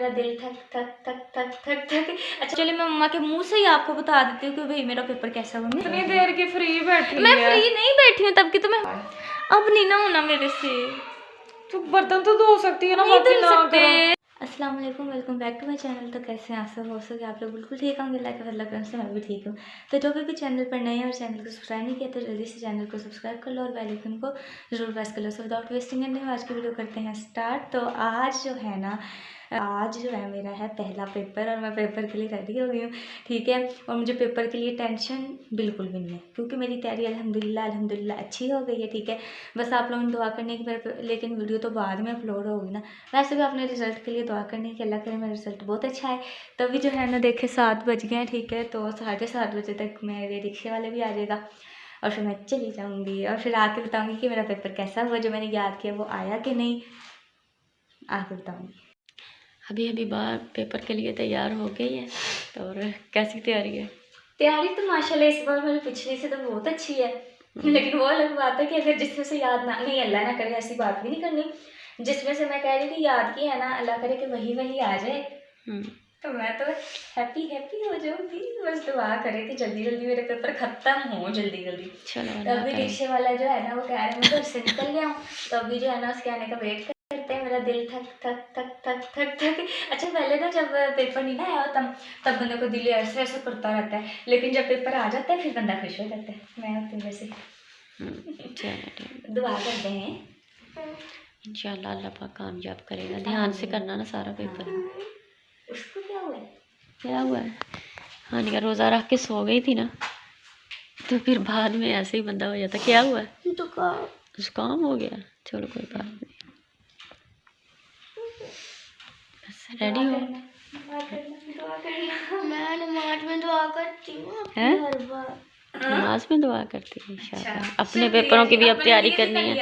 मेरा दिल थक थक थक थक थक थक। अच्छा चलिए मैं मम्मा के मुंह से ही आपको बता देती हूँ कि भाई मेरा पेपर कैसा हुआ। इतनी देर की फ्री बैठी मैं है। फ्री नहीं बैठी हूँ तब की, तो मैं अब नहीं ना होना मेरे से। तो बर्तन तो धो सकती है ना, नहीं बाकी धुल ना सकते। करो। अस्सलाम वालेकुम, welcome back to my channel. तो कैसे हैं आप सब? हो सके आप लोग बिल्कुल ठीक होंगे। लाइक अल्लाह करम से मैं भी ठीक हूँ। तो जो भी चैनल पर नए हैं और चैनल को सब्सक्राइब नहीं किया तो जल्दी से चैनल को सब्सक्राइब कर लो और बेल आइकन को जरूर प्रेस कर लो। सो विदाउट वेस्टिंग एंड आज की वीडियो करते हैं स्टार्ट। तो आज जो है ना, आज जो है मेरा है पहला पेपर और मैं पेपर के लिए रेडी हो गई हूँ, ठीक है। और मुझे पेपर के लिए टेंशन बिल्कुल भी नहीं है क्योंकि मेरी तैयारी अल्हम्दुलिल्लाह अच्छी हो गई है, ठीक है। बस आप लोगों ने दुआ करने की, लेकिन वीडियो तो बाद में अपलोड होगी ना। वैसे भी अपने रिजल्ट के लिए दुआ करने की, अल्लाह करे मेरा रिजल्ट बहुत अच्छा है। तभी जो है ना देखे 7 बज गए हैं, ठीक है। तो 7:30 बजे तक मेरे रिक्शे वाले भी आ जाएगा और फिर मैं चली जाऊँगी और फिर आके बताऊँगी कि मेरा पेपर कैसा हुआ, जो मैंने याद किया वो आया कि नहीं, आके बताऊँगी। अभी बाहर पेपर के लिए तैयार हो गई है। तो और कैसी तैयारी है? तैयारी तो माशाल्लाह इस बार मेरी पिछले से तो बहुत अच्छी है, लेकिन वो अलग बात है कि अगर जिसमें से याद ना, नहीं अल्लाह ना करे ऐसी बात भी नहीं करनी, जिसमें से मैं कह रही थी याद की है ना, अल्लाह करे कि वही आ जाए तो मैं तो हैप्पी हो जाऊंगी। बस दुआ करे कि जल्दी जल्दी मेरे पेपर खत्म हो, जल्दी जल्दी। चलो तो अभी रिक्शे वाला जो है ना वो कह रहा है मैं घर से निकल गया हूँ, तो अभी जो है ना उसके आने का वेट करते हैं। मेरा दिल थक थक थक थक थक थक। अच्छा पहले ना जब पेपर नहीं ना आया तब बंदे को दिल ऐसे ऐसे करता रहता है, लेकिन जब पेपर आ जाता है फिर बंदा खुश हो जाता है। मैं होती हूँ वैसे। दुआ करते हैं इंशाल्लाह अल्लाह पाक कामयाब करेगा। ध्यान से करना ना सारा पेपर। उसको क्या हुआ है? क्या हुआ है? हानिया रोज़ा रख के सो गई थी ना, तो फिर बाद में ऐसे ही बंदा हो जाता। क्या हुआ है? जुकाम हो गया। छोड़ो कोई बात नहीं, बस रेडी हो। मैं नमाज में दुआ करती हूँ हर बार। नमाज में दुआ करती है इंशाल्लाह। अपने पेपरों की भी अब तैयारी करनी है।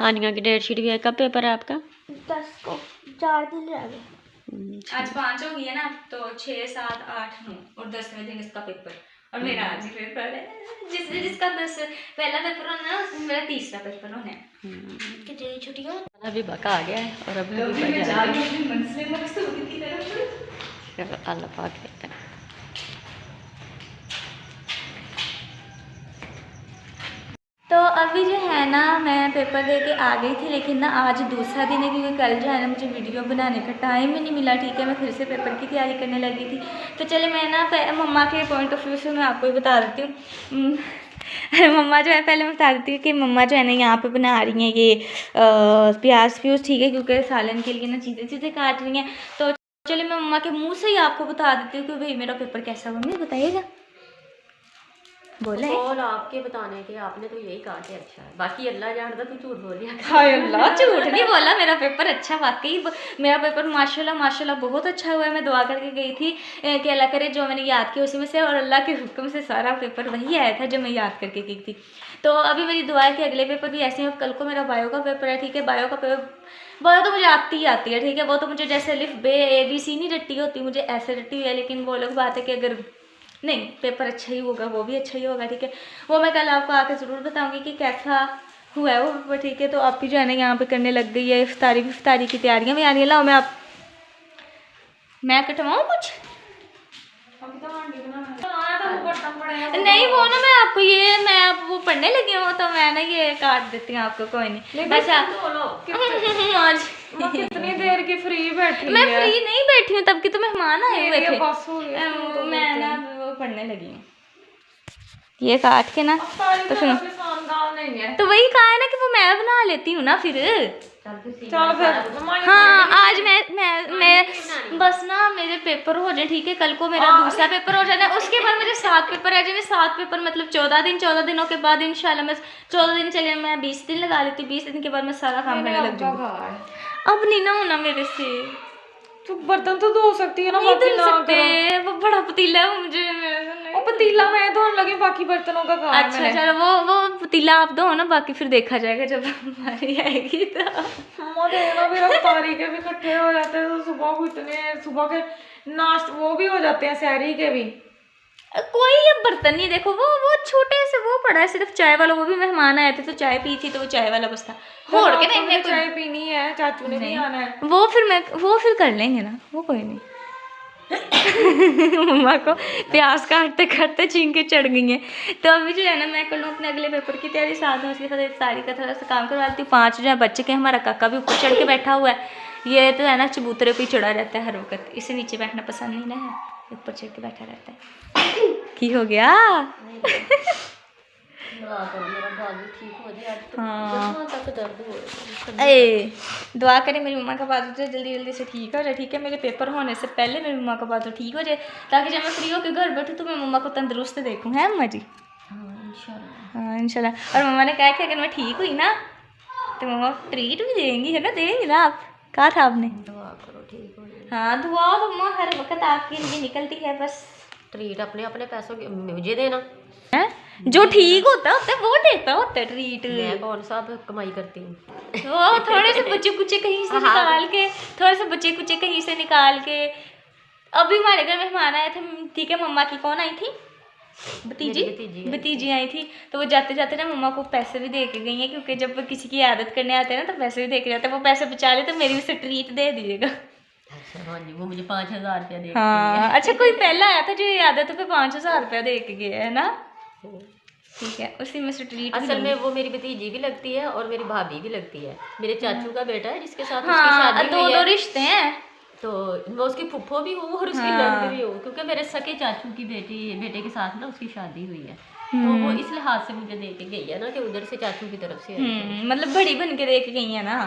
हानिया की डेट शीट भी है। कब पेपर है आपका? 10 को 4 दिन रह गए। आज 5 हो गई है ना, तो 6, 7, 8, 9 और 10वें दिन इसका पेपर। और मेरा आज ही पेपर है। जिसका 10 पहला पेपर होना है उसमें मेरा तीसरा पेपर होना है। कितनी छुट्टियां? अभी बका आ गया है और अभी अल्लाह पाक कहता है। तो अभी जो है ना मैं पेपर दे के आ गई थी, लेकिन ना आज दूसरा दिन है क्योंकि कल जो है ना मुझे वीडियो बनाने का टाइम ही नहीं मिला, ठीक है। मैं फिर से पेपर की तैयारी करने लगी थी। तो चले मैं ना मम्मा के पॉइंट ऑफ व्यू से मैं आपको ही बता देती हूँ। मम्मा जो है, पहले मैं बता देती हूँ कि मम्मा जो है ना यहाँ पे बना रही हैं ये प्याज फ्यूज, ठीक है, क्योंकि सालन के लिए ना चीज़ें काट रही हैं। तो चलिए मैं मम्मा के मुँह से ही आपको बता देती हूँ कि भाई मेरा पेपर कैसा हुआ। मम्मी बताइएगा। बोले और आपके बताने के आपने तो यही कहा कि अच्छा है, बाकी अल्लाह जानता तू झूठ बोल दिया। हाय अल्लाह, झूठ नहीं बोला। मेरा पेपर अच्छा, वाकई मेरा पेपर माशाल्लाह बहुत अच्छा हुआ है। मैं दुआ करके गई थी कि अल्लाह करे जो मैंने याद किया उसी में से, और अल्लाह के हुक्म से सारा पेपर वही आया था जो मैं याद करके गई थी। तो अभी मेरी दुआ है कि अगले पेपर भी ऐसे ही। कल को मेरा बायो का पेपर है, ठीक है। बायो तो मुझे आती है, ठीक है। वो तो मुझे जैसे अलिफ बे ABC नहीं रट्टी होती, मुझे ऐसे रट्टी हुई है। लेकिन वो अलग बात है कि अगर नहीं पेपर अच्छा ही होगा वो भी अच्छा ही होगा, ठीक है। वो मैं कल आपको आके ज़रूर बताऊंगी कि कैसा हुआ है वो पेपर, ठीक है। तो आप भी जो है ना यहाँ पे करने लग गई है इफ्तारी की तैयारियाँ भी आ रही है। लाओ मैं कटवाऊँ कुछ? नहीं वो ना मैं आपको मैं आप वो पढ़ने लगी हूँ तो मैं ना ये काट देती हूँ आपको, कोई नहीं। अच्छा आज कितनी देर की फ्री बैठी मैं है। फ्री नहीं बैठी हूँ, तब की तो मेहमान आए हुए थे। मैं ना वो पढ़ने लगी हूँ ये काट के ना, तो फिर तो वही कहा है ना कि वो मैं बना लेती हूँ ना फिर। चल फिर हाँ आज मैं बस ना मेरे पेपर हो जाए, ठीक है। कल को मेरा दूसरा पेपर हो जाना है, उसके बाद मेरे 7 पेपर है। 7 पेपर मतलब 14 दिनों के बाद इंशाल्लाह मैं 14 दिन चले, मैं 20 दिन लगा लेती हूँ। 20 दिन के बाद मैं सारा काम करने लग जाऊँगी। अब नहीं ना होना मेरे से। तो बर्तन तो धो सकती है ना, नहीं बाकी धुल ना सकते, वो बड़ा पतीला है मुझे। वो पतीला मैं धोने लगी, बाकी बर्तनों का काम अच्छा चलो वो पतीला आप दो ना, बाकी फिर देखा जाएगा जब हमारी आएगी तो। मम्मा देखना फिर अफ्तारी के भी इकट्ठे हो जाते हैं, तो सुबह को इतने सुबह के नाश्ते वो भी हो जाते हैं, सहरी के भी। कोई ये बर्तन नहीं, देखो वो छोटे से वो पड़ा है सिर्फ चाय वाला, वो भी मेहमान आए थे तो चाय पी थी तो वो चाय वाला बस था। होड़ के नहीं, मेरे को चाय पीनी है, चाचू ने भी आना है। वो फिर कर लेंगे ना, वो कोई नहीं। मम्मा को प्याज काटते काटते छींके चढ़ गई हैं। तो अभी जो है ना मैं कर लूँ अपने अगले पेपर की तैयारी, साथ में उसके साथ साड़ी का थोड़ा सा काम करवा लेती हूँ। 5 जो है बच्चे के, हमारा काका भी ऊपर चढ़ के बैठा हुआ है, ये तो है ना चबूतरे पे चढ़ा रहता है हर वक्त, इसे नीचे बैठना पसंद नहीं ना है, ऊपर चढ़ के बैठा रहता है। की हो गया? हाँ दुआ करें मेरी मम्मा का बाजू जो जल्दी जल्दी से ठीक हो जाए, ठीक है, मेरे पेपर होने से पहले मेरी मम्मा का बाजू ठीक हो जाए, ताकि जब मैं फ्री होकर घर बैठूँ तो मैं मम्मा को तंदुरुस्त देखूँ, है अम्मा जी? हाँ इंशाल्लाह। और मम्मा ने कहा कि अगर मैं ठीक हुई ना तो मम्मा ट्रीट भी देंगी, है ना, देंगी ना आप? कहा था आपने? दुआ करो ठीक हो जाए। हाँ दुआ तो मम्मा हर वक्त आपके लिए निकलती है, बस ट्रीट अपने अपने पैसों की मुझे देना है, जो ठीक होता है वो देता होता है ट्रीट। मैं कौन सा कमाई करती हूँ? वो थोड़े से बच्चे कुचे कहीं से निकाल के, थोड़े से बच्चे कुचे कहीं से निकाल के। अभी हमारे घर मेहमान आए थे, ठीक है, मम्मा की कौन आई थी? भतीजी आई थी, तो वो जाते जाते ना मम्मा को पैसे भी दे के गई हैं, क्योंकि जब वो किसी की आदत करने आते हैं ना तो पैसे भी दे के जाते हैं। वो पैसे बचा ले तो मेरी उसे ट्रीट दे दीजिएगा। हाँ जी, वो मुझे 5,000 रुपया दे। हाँ अच्छा, कोई पहला आया था जो ये आदत पे 5,000 रुपया दे के गया है ना, ठीक है, उसी में से ट्रीट। असल में वो मेरी भतीजी भी लगती है और मेरी भाभी भी लगती है, मेरे चाचू का बेटा है जिसके साथ उसकी शादी हुई है। दो रिश्ते हैं, तो मैं उसकी फुफ्फो भी हूँ और उसकी नंद भी हूँ, क्योंकि मेरे सके चाचू की बेटे के साथ ना उसकी शादी हुई है, तो वो इस लिहाज से मुझे दे के गई है ना कि उधर से चाचू की तरफ से मतलब बड़ी बन के दे के गई है ना।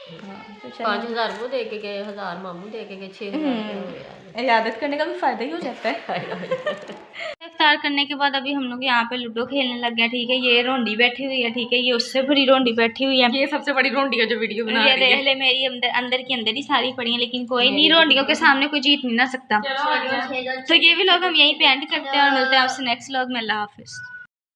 5,000 वो दे के गए, 1,000 मामू दे के गए, 6,000 आदत करने का भी फायदा ही हो जाता है। इफ्तार करने के बाद अभी हम लोग यहाँ पे लूडो खेलने लग गए, ठीक है, ये रोंडी बैठी हुई है, ठीक है, ये उससे बड़ी रोंडी बैठी हुई है, ये सबसे बड़ी रोंडी है जो वीडियो बना रही है। ये मेरी अंदर की अंदर ही सारी पड़ी है, लेकिन कोई नहीं, रोंडियों के सामने कोई जीत नहीं ना सकता। तो ये भी लोग हम यहीं पे एंड करते हैं और मिलते हैं आपसे नेक्स्ट व्लॉग में। अल्लाह हाफिज़।